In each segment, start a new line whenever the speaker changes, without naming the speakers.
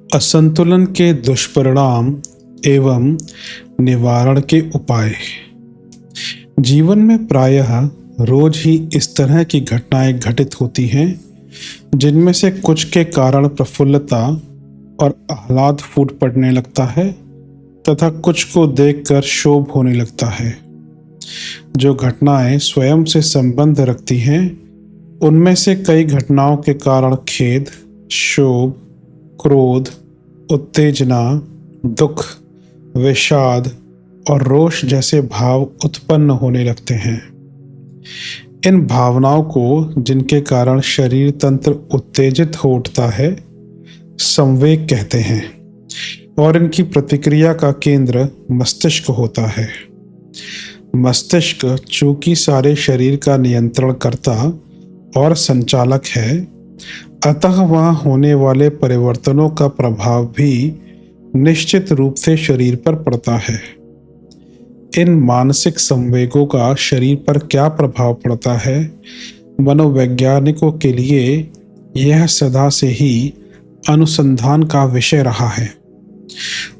असंतुलन के दुष्परिणाम एवं निवारण के उपाय। जीवन में प्रायः रोज ही इस तरह की घटनाएं घटित होती हैं जिनमें से कुछ के कारण प्रफुल्लता और आह्लाद फूट पड़ने लगता है तथा कुछ को देखकर शोभ होने लगता है। जो घटनाएं स्वयं से संबंध रखती हैं उनमें से कई घटनाओं के कारण खेद, शोभ, क्रोध, उत्तेजना, दुख, विषाद और रोष जैसे भाव उत्पन्न होने लगते हैं। इन भावनाओं को, जिनके कारण शरीर तंत्र उत्तेजित हो उठता है, संवेग कहते हैं और इनकी प्रतिक्रिया का केंद्र मस्तिष्क होता है। मस्तिष्क चूंकि सारे शरीर का नियंत्रण करता और संचालक है, अतः वहाँ होने वाले परिवर्तनों का प्रभाव भी निश्चित रूप से शरीर पर पड़ता है। इन मानसिक संवेगों का शरीर पर क्या प्रभाव पड़ता है, मनोवैज्ञानिकों के लिए यह सदा से ही अनुसंधान का विषय रहा है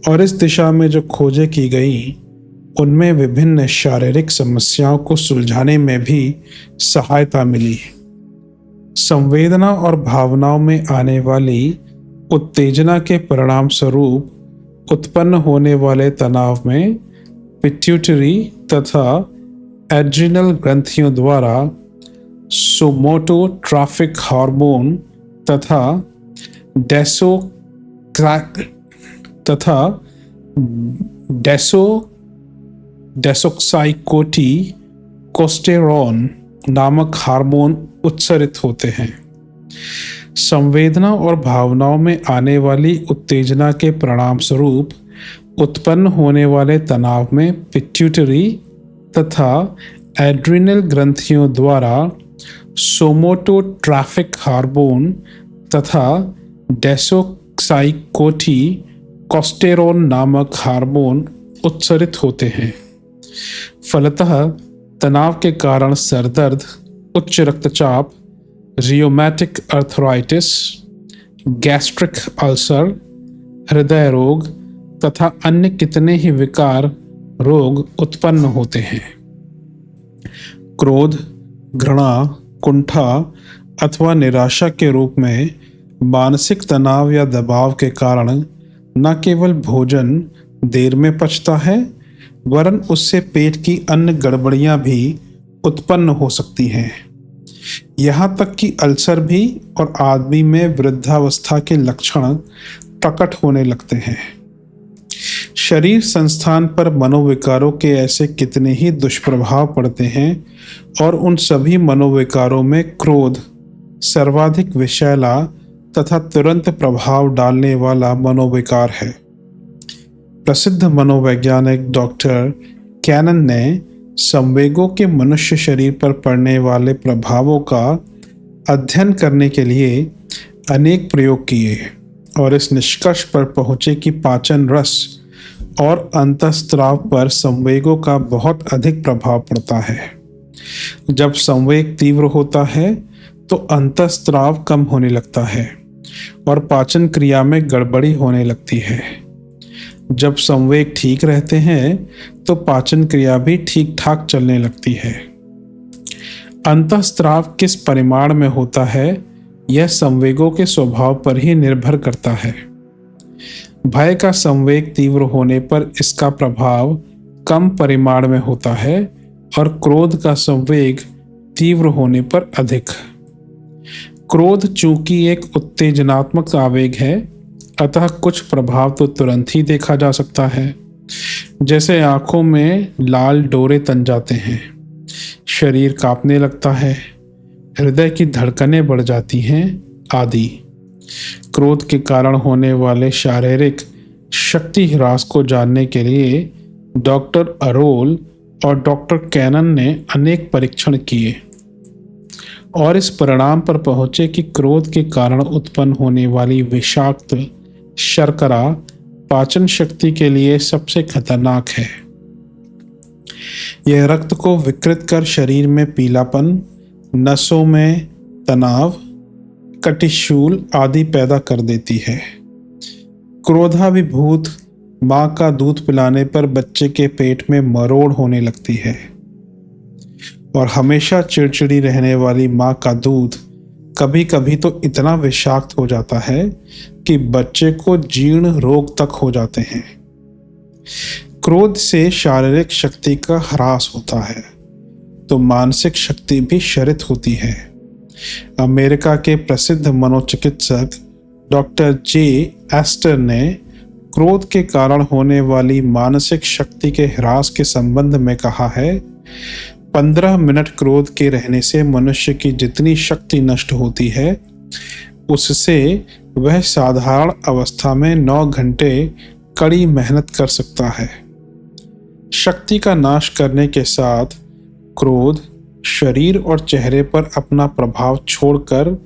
और इस दिशा में जो खोजें की गई उनमें विभिन्न शारीरिक समस्याओं को सुलझाने में भी सहायता मिली। संवेदना और भावनाओं में आने वाली उत्तेजना के परिणाम स्वरूप उत्पन्न होने वाले तनाव में पिट्यूटरी तथा एड्रिनल ग्रंथियों द्वारा सोमोटोट्रॉफिक हार्मोन तथा डेसोक्साइकोस्टेरोन नामक हार्मोन उत्सरित होते हैं। संवेदना और भावनाओं में आने वाली उत्तेजना के परिणाम स्वरूप उत्पन्न होने वाले तनाव में पिट्यूटरी तथा एड्रिनल ग्रंथियों द्वारा सोमोटोट्रॉफिक हार्मोन तथा डेसोक्साइकोस्टेरोन नामक हार्मोन उत्सरित होते हैं। फलतः तनाव के कारण सरदर्द, उच्च रक्तचाप, रियोमैटिक अर्थराइटिस, गैस्ट्रिक अल्सर, हृदय रोग तथा अन्य कितने ही विकार रोग उत्पन्न होते हैं। क्रोध, घृणा, कुंठा अथवा निराशा के रूप में मानसिक तनाव या दबाव के कारण न केवल भोजन देर में पचता है वरन उससे पेट की अन्य गड़बड़ियां भी उत्पन्न हो सकती हैं। यहाँ तक कि अल्सर भी और आदमी में वृद्धावस्था के लक्षण प्रकट होने लगते हैं। शरीर संस्थान पर मनोविकारों के ऐसे कितने ही दुष्प्रभाव पड़ते हैं और उन सभी मनोविकारों में क्रोध सर्वाधिक विषैला तथा तुरंत प्रभाव डालने वाला मनोविकार है। प्रसिद्ध मनोवैज्ञानिक डॉक्टर कैनन ने संवेगों के मनुष्य शरीर पर पड़ने वाले प्रभावों का अध्ययन करने के लिए अनेक प्रयोग किए और इस निष्कर्ष पर पहुँचे कि पाचन रस और अंतःस्राव पर संवेगों का बहुत अधिक प्रभाव पड़ता है। जब संवेग तीव्र होता है तो अंतःस्राव कम होने लगता है और पाचन क्रिया में गड़बड़ी होने लगती है। जब संवेग ठीक रहते हैं तो पाचन क्रिया भी ठीक ठाक चलने लगती है। अंतःस्राव किस परिमाण में होता है यह संवेगों के स्वभाव पर ही निर्भर करता है। भय का संवेग तीव्र होने पर इसका प्रभाव कम परिमाण में होता है और क्रोध का संवेग तीव्र होने पर अधिक। क्रोध चूंकि एक उत्तेजनात्मक आवेग है, अतः कुछ प्रभाव तो तुरंत ही देखा जा सकता है, जैसे आंखों में लाल डोरे तन जाते हैं, शरीर कांपने लगता है, हृदय की धड़कनें बढ़ जाती हैं आदि। क्रोध के कारण होने वाले शारीरिक शक्ति ह्रास को जानने के लिए डॉक्टर अरोल और डॉक्टर कैनन ने अनेक परीक्षण किए और इस परिणाम पर पहुंचे कि क्रोध के कारण उत्पन्न होने वाली विषाक्त शर्करा पाचन शक्ति के लिए सबसे खतरनाक है। यह रक्त को विकृत कर शरीर में पीलापन, नसों में तनाव, कटिशूल आदि पैदा कर देती है। क्रोधाभिभूत माँ का दूध पिलाने पर बच्चे के पेट में मरोड़ होने लगती है और हमेशा चिड़चिड़ी रहने वाली माँ का दूध कभी कभी तो इतना विषाक्त हो जाता है कि बच्चे को जीर्ण रोग तक हो जाते हैं। क्रोध से शारीरिक शक्ति का ह्रास होता है तो मानसिक शक्ति भी क्षरित होती है। अमेरिका के प्रसिद्ध मनोचिकित्सक डॉक्टर जे एस्टर ने क्रोध के कारण होने वाली मानसिक शक्ति के ह्रास के संबंध में कहा है, 15 मिनट क्रोध के रहने से मनुष्य की जितनी शक्ति नष्ट होती है उससे वह साधारण अवस्था में 9 घंटे कड़ी मेहनत कर सकता है। शक्ति का नाश करने के साथ क्रोध शरीर और चेहरे पर अपना प्रभाव छोड़कर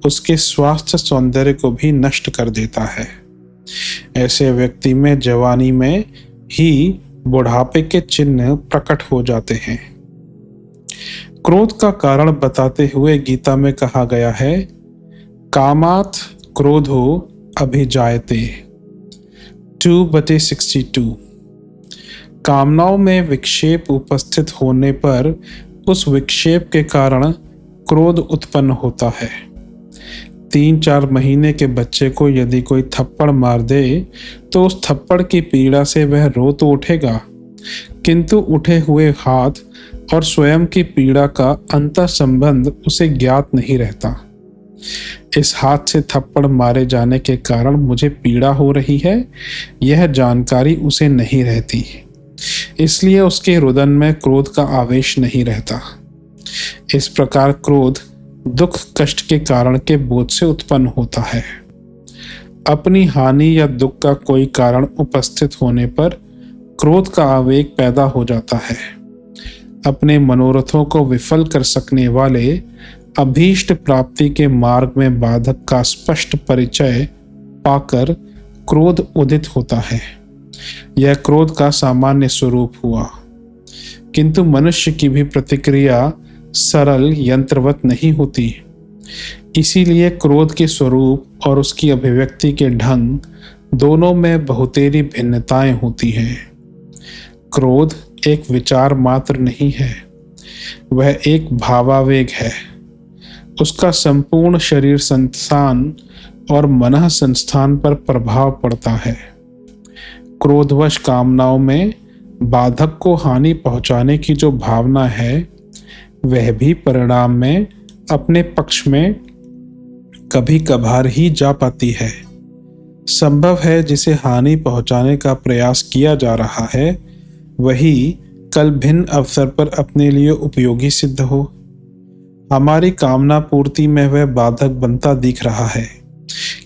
उसके स्वास्थ्य सौंदर्य को भी नष्ट कर देता है। ऐसे व्यक्ति में जवानी में ही बुढ़ापे के चिन्ह प्रकट हो जाते हैं। क्रोध का कारण बताते हुए गीता में कहा गया है, कामात क्रोधो अभिजायते 2/62। कामनाओं में विक्षेप उपस्थित होने पर उस विक्षेप के कारण क्रोध उत्पन्न होता है। 3-4 महीने के बच्चे को यदि कोई थप्पड़ मार दे तो उस थप्पड़ की पीड़ा से वह रो तो उठेगा, किंतु उठे हुए हाथ और स्वयं की पीड़ा का अंतर संबंध उसे ज्ञात नहीं रहता। इस हाथ से थप्पड़ मारे जाने के कारण मुझे पीड़ा हो रही है, यह जानकारी उसे नहीं रहती, इसलिए उसके रुदन में क्रोध का आवेश नहीं रहता। इस प्रकार क्रोध दुख कष्ट के कारण के बोध से उत्पन्न होता है। अपनी हानि या दुख का कोई कारण उपस्थित होने पर क्रोध का आवेग पैदा हो जाता है। अपने मनोरथों को विफल कर सकने वाले अभीष्ट प्राप्ति के मार्ग में बाधक का स्पष्ट परिचय पाकर क्रोध उदित होता है। यह क्रोध का सामान्य स्वरूप हुआ, किंतु मनुष्य की भी प्रतिक्रिया सरल यंत्रवत नहीं होती। इसीलिए क्रोध के स्वरूप और उसकी अभिव्यक्ति के ढंग दोनों में बहुतेरी भिन्नताएं होती हैं। क्रोध एक विचार मात्र नहीं है, वह एक भावावेग है। उसका संपूर्ण शरीर संस्थान और मनः संस्थान पर प्रभाव पड़ता है। क्रोधवश कामनाओं में बाधक को हानि पहुंचाने की जो भावना है वह भी परिणाम में अपने पक्ष में कभी कभार ही जा पाती है। संभव है जिसे हानि पहुंचाने का प्रयास किया जा रहा है वही कल भिन्न अवसर पर अपने लिए उपयोगी सिद्ध हो। हमारी कामना पूर्ति में वह बाधक बनता दिख रहा है,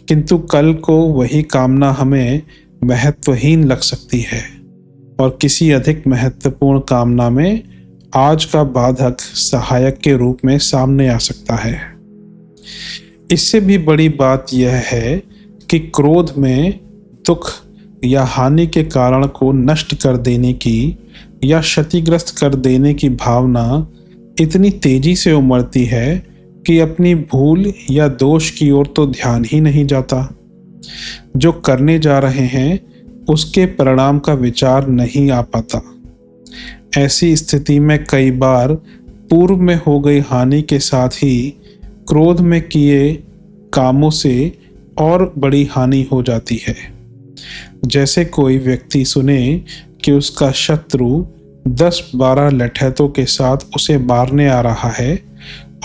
किंतु कल को वही कामना हमें महत्वहीन लग सकती है और किसी अधिक महत्वपूर्ण कामना में आज का बाधक सहायक के रूप में सामने आ सकता है। इससे भी बड़ी बात यह है कि क्रोध में दुख या हानि के कारण को नष्ट कर देने की या क्षतिग्रस्त कर देने की भावना इतनी तेजी से उमड़ती है कि अपनी भूल या दोष की ओर तो ध्यान ही नहीं जाता। जो करने जा रहे हैं उसके परिणाम का विचार नहीं आ पाता। ऐसी स्थिति में कई बार पूर्व में हो गई हानि के साथ ही क्रोध में किए कामों से और बड़ी हानि हो जाती है। जैसे कोई व्यक्ति सुने कि उसका शत्रु 10-12 लठैतों के साथ उसे मारने आ रहा है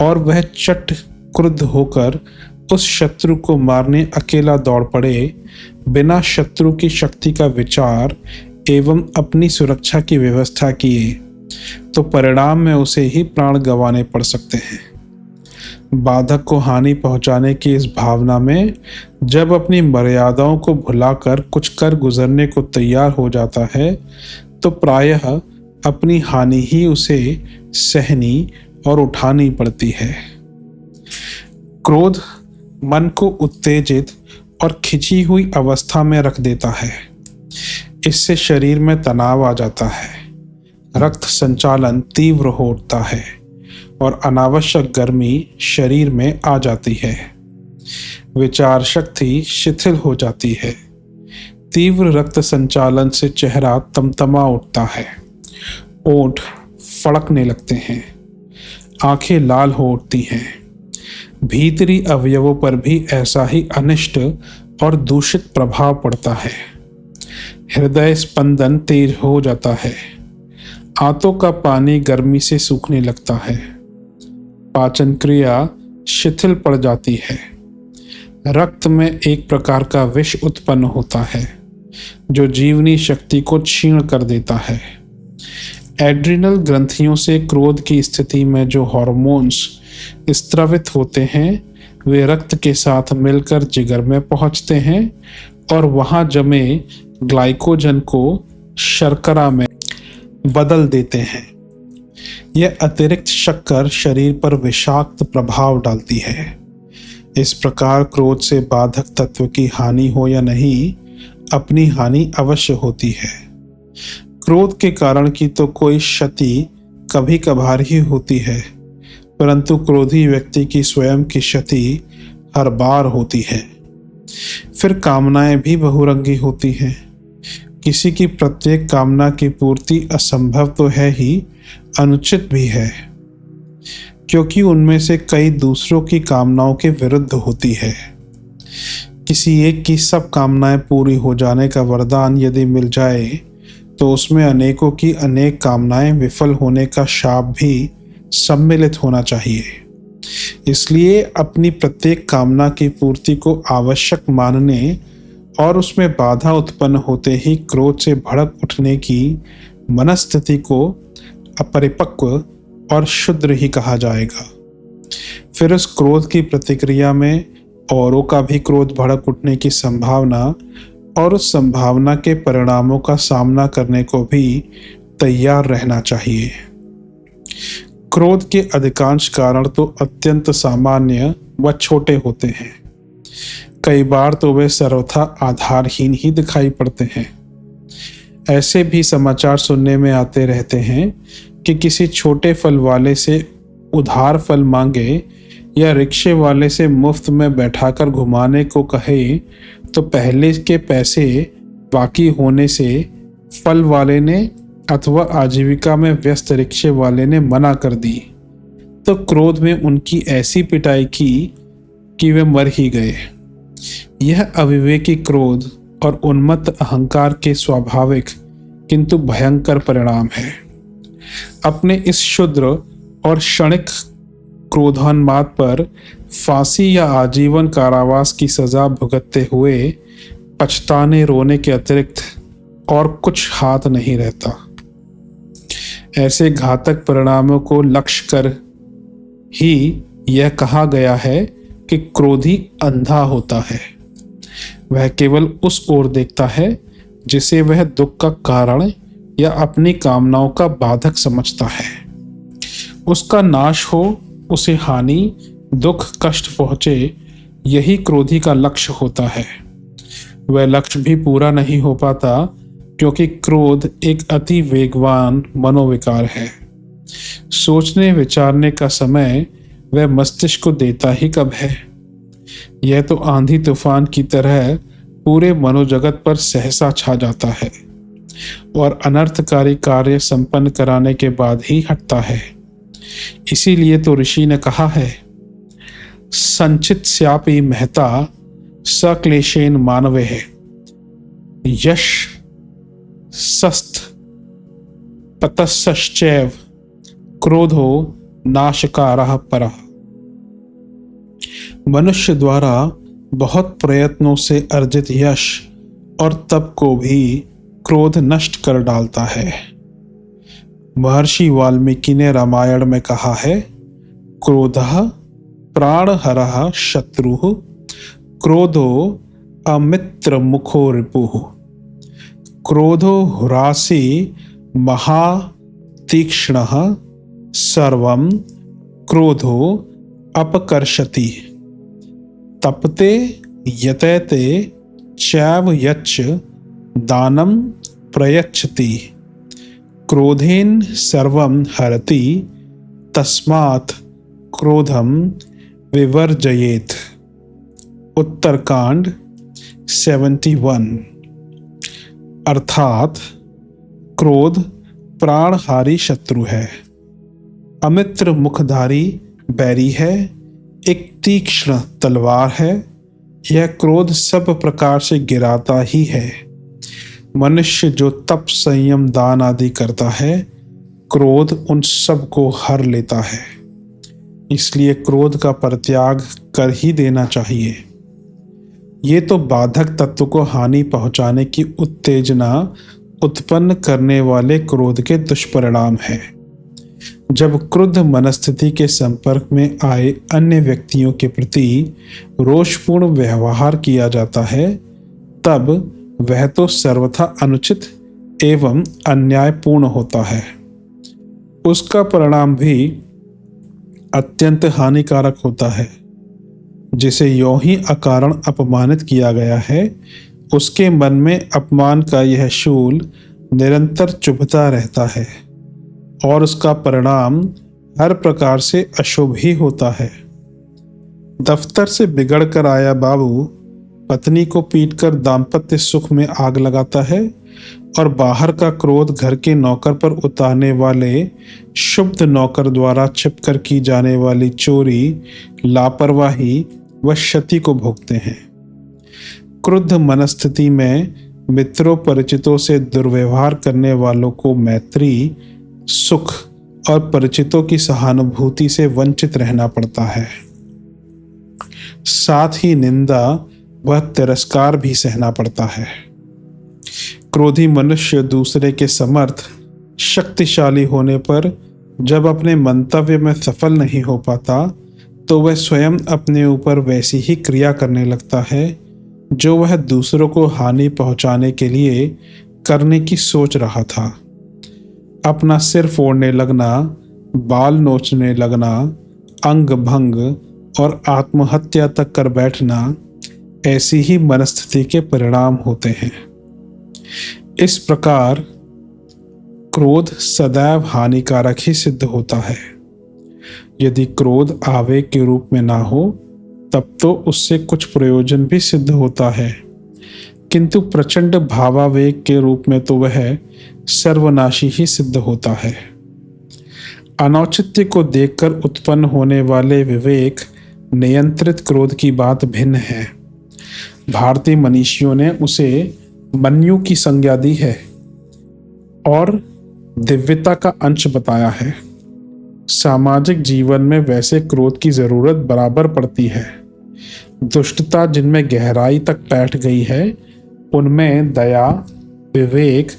और वह चट क्रुद्ध होकर उस शत्रु को मारने अकेला दौड़ पड़े, बिना शत्रु की शक्ति का विचार एवं अपनी सुरक्षा की व्यवस्था किए, तो परिणाम में उसे ही प्राण गंवाने पड़ सकते हैं। बाधक को हानि पहुंचाने की इस भावना में जब अपनी मर्यादाओं को भुलाकर कुछ कर गुजरने को तैयार हो जाता है तो प्रायः अपनी हानि ही उसे सहनी और उठानी पड़ती है। क्रोध मन को उत्तेजित और खिंची हुई अवस्था में रख देता है। इससे शरीर में तनाव आ जाता है, रक्त संचालन तीव्र होता है और अनावश्यक गर्मी शरीर में आ जाती है। विचार शक्ति शिथिल हो जाती है। तीव्र रक्त संचालन से चेहरा तमतमा उठता है, ओंठ फड़कने लगते हैं, आंखें लाल हो उठती हैं। भीतरी अवयवों पर भी ऐसा ही अनिष्ट और दूषित प्रभाव पड़ता है। हृदय स्पंदन तेज हो जाता है, आंतों का पानी गर्मी से सूखने लगता है, पाचन क्रिया शिथिल पड़ जाती है, रक्त में एक प्रकार का विष उत्पन्न होता है जो जीवनी शक्ति को क्षीण कर देता है। एड्रिनल ग्रंथियों से क्रोध की स्थिति में जो हार्मोन्स स्त्रवित होते हैं वे रक्त के साथ मिलकर जिगर में पहुंचते हैं और वहां जमे ग्लाइकोजन को शर्करा में बदल देते हैं। यह अतिरिक्त शक्कर शरीर पर विषाक्त प्रभाव डालती है। इस प्रकार क्रोध से बाधक तत्व की हानि हो या नहीं, अपनी हानि अवश्य होती है। क्रोध के कारण की तो कोई क्षति कभी कभार ही होती है, परंतु क्रोधी व्यक्ति की स्वयं की क्षति हर बार होती है। फिर कामनाएं भी बहुरंगी होती हैं। किसी की प्रत्येक कामना की पूर्ति असंभव तो है ही, अनुचित भी है, क्योंकि उनमें से कई दूसरों की कामनाओं के विरुद्ध होती है। किसी एक की सब कामनाएं पूरी हो जाने का वरदान यदि मिल जाए तो उसमें अनेकों की अनेक कामनाएं विफल होने का शाप भी सम्मिलित होना चाहिए। इसलिए अपनी प्रत्येक कामना की पूर्ति को आवश्यक मानने और उसमें बाधा उत्पन्न होते ही क्रोध से भड़क उठने की मनस्थिति को अपरिपक्व और शुद्र ही कहा जाएगा। फिर उस क्रोध की प्रतिक्रिया में औरों का भी क्रोध भड़क उठने की संभावना और उस संभावना के परिणामों का सामना करने को भी तैयार रहना चाहिए। क्रोध के अधिकांश कारण तो अत्यंत सामान्य व छोटे होते हैं। कई बार तो वे सर्वथा आधारहीन ही दिखाई पड़ते हैं। ऐसे भी समाचार सुनने में आते रहते हैं कि किसी छोटे फल वाले से उधार फल मांगे या रिक्शे वाले से मुफ्त में बैठाकर घुमाने को कहे तो पहले के पैसे बाकी होने से फल वाले ने अथवा आजीविका में व्यस्त रिक्शे वाले ने मना कर दी, तो क्रोध में उनकी ऐसी पिटाई की कि वे मर ही गए। यह अविवेकी क्रोध और उन्मत्त अहंकार के स्वाभाविक किंतु भयंकर परिणाम है। अपने इस क्षुद्र और क्षणिक क्रोधान्माद पर फांसी या आजीवन कारावास की सजा भुगतते हुए पछताने रोने के अतिरिक्त और कुछ हाथ नहीं रहता। ऐसे घातक परिणामों को लक्ष्य कर ही यह कहा गया है कि क्रोधी अंधा होता है। वह केवल उस ओर देखता है जिसे वह दुख का कारण या अपनी कामनाओं का बाधक समझता है। उसका नाश हो, उसे हानि, दुख, कष्ट पहुंचे, यही क्रोधी का लक्ष्य होता है। वह लक्ष्य भी पूरा नहीं हो पाता क्योंकि क्रोध एक अति वेगवान मनोविकार है। सोचने विचारने का समय वह मस्तिष्क को देता ही कब है। यह तो आंधी तूफान की तरह पूरे मनोजगत पर सहसा छा जाता है और अनर्थकारी कार्य संपन्न कराने के बाद ही हटता है। इसीलिए तो ऋषि ने कहा है, संचित स्यापि महता सक्लेशेन मानवे है, यश सस्त पतस्सश्चैव क्रोधो नाशकारः परः। मनुष्य द्वारा बहुत प्रयत्नों से अर्जित यश और तप को भी क्रोध नष्ट कर डालता है। महर्षि वाल्मीकि ने रामायण में कहा है, क्रोधः प्राणहरः शत्रुः क्रोधो अमित्र मुखो रिपुः। क्रोधो ह्रासी महातीक्ष्णः सर्वं क्रोधो अपकर्षति। तपते यतैते चैव यच्च दानं प्रयच्छति। क्रोधेन सर्वं हरति तस्मात् क्रोधं विवर्जयेत्। उत्तरकांड 71। अर्थात क्रोध प्राणहारी शत्रु है, अमित्र मुखधारी बैरी है, एक तीक्ष्ण तलवार है। यह क्रोध सब प्रकार से गिराता ही है। मनुष्य जो तप संयम दान आदि करता है, क्रोध उन सब को हर लेता है। इसलिए क्रोध का परित्याग कर ही देना चाहिए। ये तो बाधक तत्व को हानि पहुंचाने की उत्तेजना उत्पन्न करने वाले क्रोध के दुष्परिणाम है। जब क्रुद्ध मनस्थिति के संपर्क में आए अन्य व्यक्तियों के प्रति रोषपूर्ण व्यवहार किया जाता है, तब वह तो सर्वथा अनुचित एवं अन्यायपूर्ण होता है। उसका परिणाम भी अत्यंत हानिकारक होता है। जिसे यों ही अकारण अपमानित किया गया है, उसके मन में अपमान का यह शूल निरंतर चुभता रहता है और उसका परिणाम हर प्रकार से अशुभ ही होता है। दफ्तर से बिगड़ कर आया बाबू पत्नी को पीटकर दाम्पत्य सुख में आग लगाता है और बाहर का क्रोध घर के नौकर पर उतारने वाले शुद्ध नौकर द्वारा छिपकर की जाने वाली चोरी, लापरवाही व क्षति को भोगते हैं। क्रुद्ध मनस्थिति में मित्रों परिचितों से दुर्व्यवहार करने वालों को मैत्री, सुख और परिचितों की सहानुभूति से वंचित रहना पड़ता है। साथ ही निंदा व तिरस्कार भी सहना पड़ता है। क्रोधी मनुष्य दूसरे के समर्थ, शक्तिशाली होने पर जब अपने मंतव्य में सफल नहीं हो पाता, तो वह स्वयं अपने ऊपर वैसी ही क्रिया करने लगता है जो वह दूसरों को हानि पहुंचाने के लिए करने की सोच रहा था। अपना सिर फोड़ने लगना, बाल नोचने लगना, अंग भंग और आत्महत्या तक कर बैठना ऐसी ही मनस्थिति के परिणाम होते हैं। इस प्रकार क्रोध सदैव हानिकारक ही सिद्ध होता है। यदि क्रोध आवेग के रूप में ना हो, तब तो उससे कुछ प्रयोजन भी सिद्ध होता है, किंतु प्रचंड भावावेग के रूप में तो वह सर्वनाशी ही सिद्ध होता है। अनौचित्य को देखकर उत्पन्न होने वाले विवेक नियंत्रित क्रोध की बात भिन्न है। भारतीय मनीषियों ने उसे मन्यु की संज्ञा दी है और दिव्यता का अंश बताया है। सामाजिक जीवन में वैसे क्रोध की जरूरत बराबर पड़ती है। दुष्टता जिनमें गहराई तक बैठ गई है, उनमें दया, विवेक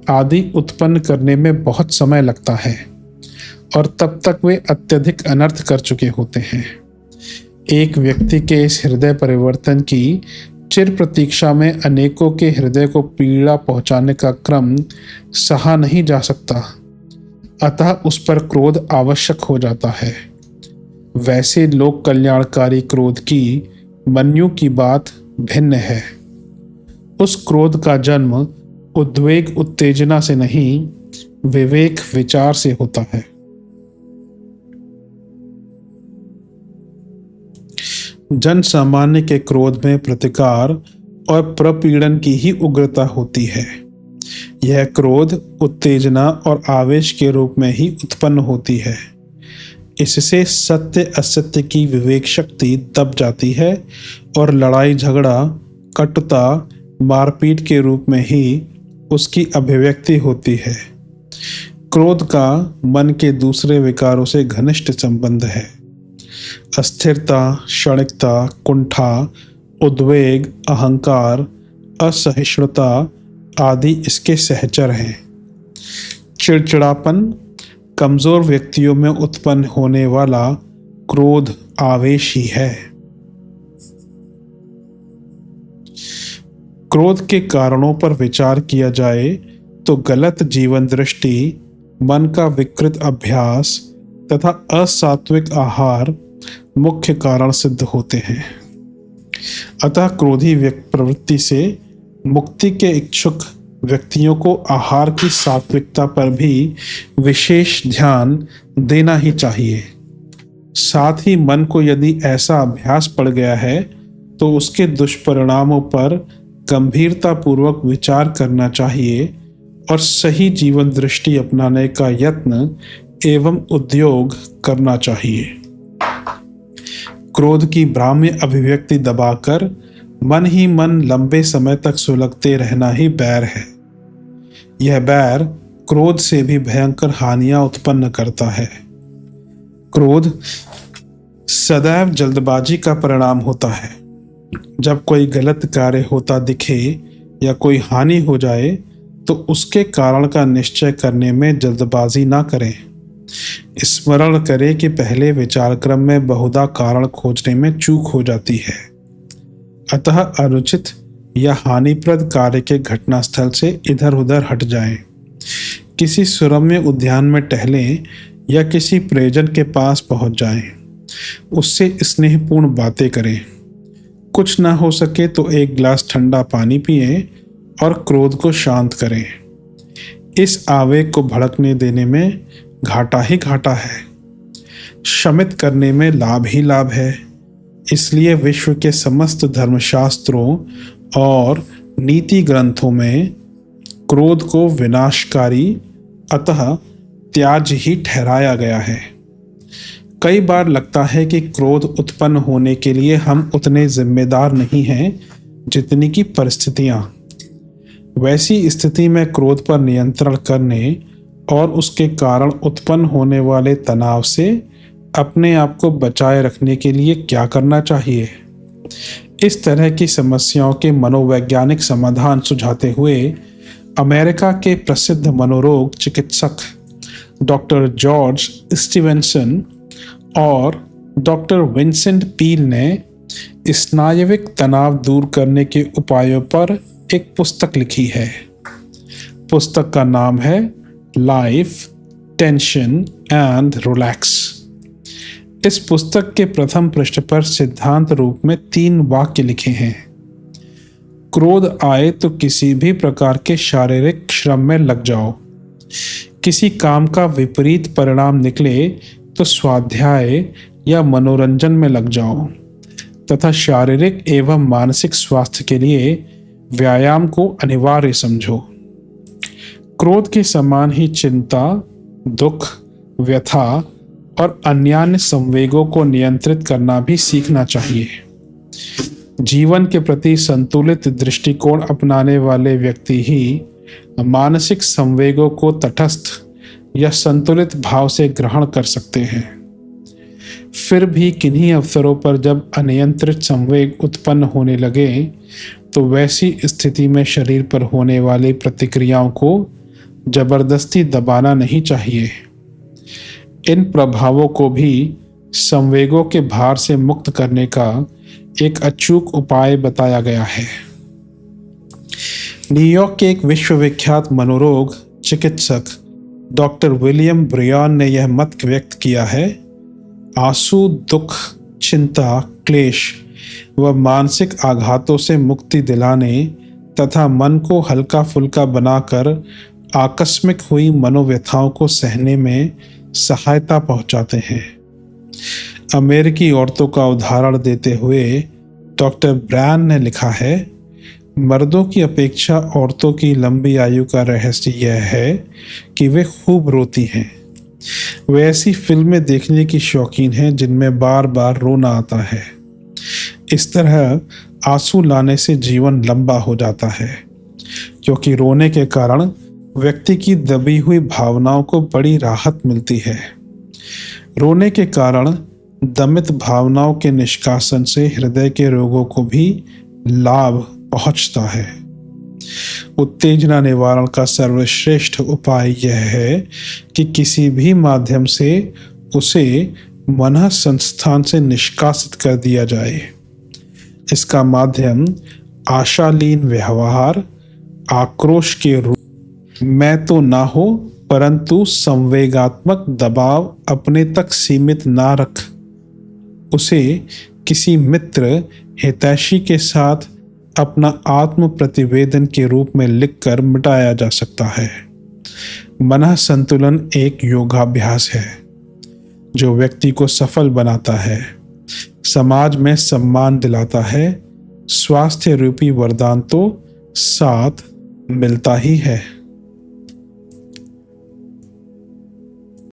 आदि उत्पन्न करने में बहुत समय लगता है और तब तक वे अत्यधिक अनर्थ कर चुके होते हैं। एक व्यक्ति के इस हृदय परिवर्तन की चिर प्रतीक्षा में अनेकों के हृदय को पीड़ा पहुंचाने का क्रम सहा नहीं जा सकता, अतः उस पर क्रोध आवश्यक हो जाता है। वैसे लोक कल्याणकारी क्रोध की मन्यु की बात भिन्न है। उस क्रोध का जन्म उद्वेग उत्तेजना से नहीं, विवेक विचार से होता है। जन सामान्य के क्रोध में प्रतिकार और प्रपीड़न की ही उग्रता होती है। यह क्रोध उत्तेजना और आवेश के रूप में ही उत्पन्न होती है। इससे सत्य असत्य की विवेक शक्ति दब जाती है और लड़ाई झगड़ा, कटुता, मारपीट के रूप में ही उसकी अभिव्यक्ति होती है। क्रोध का मन के दूसरे विकारों से घनिष्ठ संबंध है। अस्थिरता, क्षणिकता, कुंठा, उद्वेग, अहंकार, असहिष्णुता आदि इसके सहचर हैं। चिड़चिड़ापन कमजोर व्यक्तियों में उत्पन्न होने वाला क्रोध आवेश ही है। क्रोध के कारणों पर विचार किया जाए तो गलत जीवन दृष्टि, मन का विकृत अभ्यास तथा असात्विक आहार मुख्य कारण सिद्ध होते हैं। अतः क्रोधी प्रवृत्ति से मुक्ति के इच्छुक व्यक्तियों को आहार की सात्विकता पर भी विशेष ध्यान देना ही चाहिए। साथ ही मन को यदि ऐसा अभ्यास पड़ गया है तो उसके दुष्परिणामों पर गंभीरतापूर्वक विचार करना चाहिए और सही जीवन दृष्टि अपनाने का यत्न एवं उद्योग करना चाहिए। क्रोध की ब्राह्म्य अभिव्यक्ति दबाकर मन ही मन लंबे समय तक सुलगते रहना ही बैर है। यह बैर क्रोध से भी भयंकर हानियां उत्पन्न करता है। क्रोध सदैव जल्दबाजी का परिणाम होता है। जब कोई गलत कार्य होता दिखे या कोई हानि हो जाए तो उसके कारण का निश्चय करने में जल्दबाजी ना करें। स्मरण करें कि पहले विचार क्रम में बहुधा कारण खोजने में चूक हो जाती है। अतः अनुचित या हानिप्रद कार्य के घटनास्थल से इधर उधर हट जाएं। किसी सुरम्य उद्यान में टहलें या किसी परिजन के पास पहुंच जाएं। उससे स्नेहपूर्ण बातें करें। कुछ ना हो सके तो एक गिलास ठंडा पानी पिएं और क्रोध को शांत करें। इस आवेग को भड़कने देने में घाटा ही घाटा है, शमित करने में लाभ ही लाभ है। इसलिए विश्व के समस्त धर्मशास्त्रों और नीति ग्रंथों में क्रोध को विनाशकारी अतः त्याज्य ही ठहराया गया है। कई बार लगता है कि क्रोध उत्पन्न होने के लिए हम उतने जिम्मेदार नहीं हैं जितनी की परिस्थितियां। वैसी स्थिति में क्रोध पर नियंत्रण करने और उसके कारण उत्पन्न होने वाले तनाव से अपने आप को बचाए रखने के लिए क्या करना चाहिए? इस तरह की समस्याओं के मनोवैज्ञानिक समाधान सुझाते हुए अमेरिका के प्रसिद्ध मनोरोग चिकित्सक डॉक्टर जॉर्ज स्टीवेंसन और डॉक्टर विंसेंट पील ने स्नायविक तनाव दूर करने के उपायों पर एक पुस्तक लिखी है। पुस्तक का नाम है लाइफ, टेंशन एंड रिलैक्स। इस पुस्तक के प्रथम पृष्ठ पर सिद्धांत रूप में 3 वाक्य लिखे हैं। क्रोध आए तो किसी भी प्रकार के शारीरिक श्रम में लग जाओ। किसी काम का विपरीत परिणाम निकले तो स्वाध्याय या मनोरंजन में लग जाओ तथा शारीरिक एवं मानसिक स्वास्थ्य के लिए व्यायाम को अनिवार्य समझो। क्रोध के समान ही चिंता, दुख, व्यथा और अन्य संवेगों को नियंत्रित करना भी सीखना चाहिए। जीवन के प्रति संतुलित दृष्टिकोण अपनाने वाले व्यक्ति ही मानसिक संवेगों को तटस्थ या संतुलित भाव से ग्रहण कर सकते हैं। फिर भी किन्हीं अवसरों पर जब अनियंत्रित संवेग उत्पन्न होने लगे तो वैसी स्थिति में शरीर पर होने वाली प्रतिक्रियाओं को जबरदस्ती दबाना नहीं चाहिए। इन प्रभावों को भी संवेगों के भार से मुक्त करने का एक अचूक उपाय बताया गया है। न्यूयॉर्क के एक विश्वविख्यात मनोरोग चिकित्सक डॉक्टर विलियम ब्रियन ने यह मत व्यक्त किया है, आंसू, दुख, चिंता, क्लेश व मानसिक आघातों से मुक्ति दिलाने तथा मन को हल्का फुल्का बनाकर आकस्मिक हुई मनोव्यथाओं को सहने में सहायता पहुंचाते हैं। अमेरिकी औरतों का उदाहरण देते हुए डॉक्टर ब्रैन ने लिखा है, मर्दों की अपेक्षा औरतों की लंबी आयु का रहस्य यह है कि वे खूब रोती हैं। वे ऐसी फिल्में देखने की शौकीन हैं जिनमें बार बार रोना आता है। इस तरह आंसू लाने से जीवन लंबा हो जाता है, क्योंकि रोने के कारण व्यक्ति की दबी हुई भावनाओं को बड़ी राहत मिलती है। रोने के कारण दमित भावनाओं के निष्कासन से हृदय के रोगों को भी लाभ पहुंचता है। उत्तेजना निवारण का सर्वश्रेष्ठ उपाय यह है कि किसी भी माध्यम से उसे मन संस्थान से निष्कासित कर दिया जाए। इसका माध्यम आशालीन व्यवहार, आक्रोश के रूप में तो ना हो, परंतु संवेगात्मक दबाव अपने तक सीमित ना रख उसे किसी मित्र, हितैषी के साथ अपना आत्म प्रतिवेदन के रूप में लिखकर मिटाया जा सकता है। मन संतुलन एक योगाभ्यास है जो व्यक्ति को सफल बनाता है, समाज में सम्मान दिलाता है, स्वास्थ्य रूपी वरदान तो साथ मिलता ही है।